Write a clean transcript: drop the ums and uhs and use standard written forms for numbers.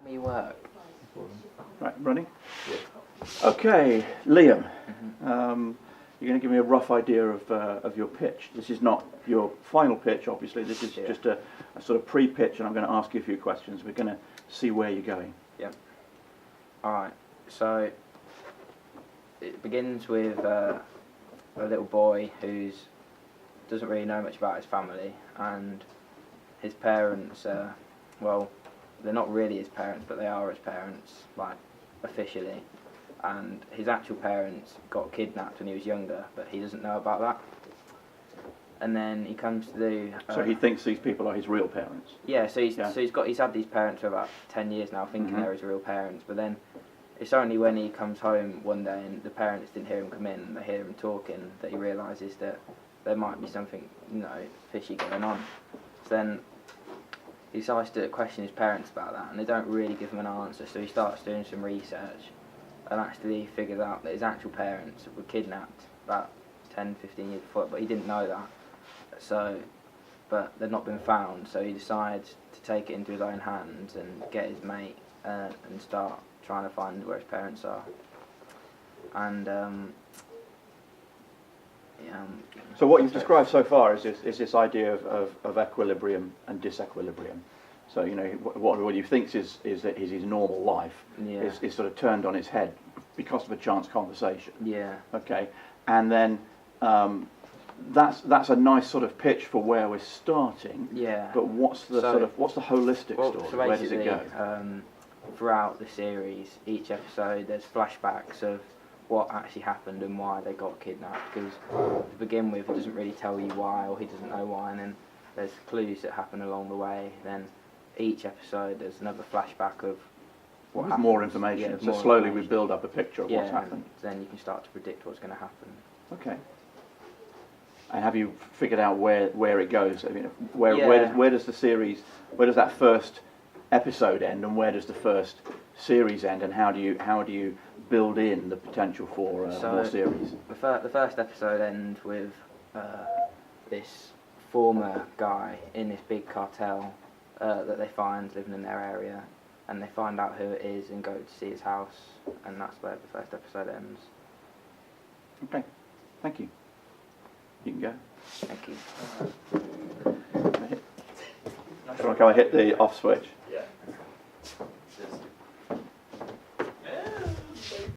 You work. Right, running? Yeah. Okay, Liam. You're going to give me a rough idea of your pitch. This is not your final pitch, obviously. This is just a sort of pre-pitch, and I'm going to ask you a few questions. We're going to see where you're going. Yep. Alright, so it begins with a little boy who doesn't really know much about his family, and his parents, well, they're not really his parents, but they are his parents, like, officially. And his actual parents got kidnapped when he was younger, but he doesn't know about that. And then he comes to do... So he thinks these people are his real parents? Yeah, so he's had these parents for about 10 years now, thinking they're his real parents, but then it's only when he comes home one day and the parents didn't hear him come in, and they hear him talking, that he realises that there might be something, fishy going on. So then he decides to question his parents about that, and they don't really give him an answer, so he starts doing some research and actually figures out that his actual parents were kidnapped about 10, 15 years before, but he didn't know that. So, but they've not been found, so he decides to take it into his own hands and get his mate and start trying to find where his parents are. And so what you've described so far is this idea of equilibrium and disequilibrium. So what you think is his normal life is sort of turned on its head because of a chance conversation. Yeah. Okay, and then that's a nice sort of pitch for where we're starting. Yeah. But what's the holistic story? So where does it go? Throughout the series, each episode, there's flashbacks of what actually happened and why they got kidnapped. Because to begin with, it doesn't really tell you why, or he doesn't know why, and then there's clues that happen along the way. Then each episode, there's another flashback of what happened. More information. Yeah, so more slowly information. we build up a picture of what's happened. Then you can start to predict what's going to happen. Okay. And have you figured out where it goes? I mean, where does the series, where does that first episode end, and where does the first series end, and how do you build in the potential for more series? The first episode ends with this former guy in this big cartel that they find living in their area, and they find out who it is and go to see his house, and that's where the first episode ends. Okay, thank you. You can go. Thank you. Can I hit the off switch?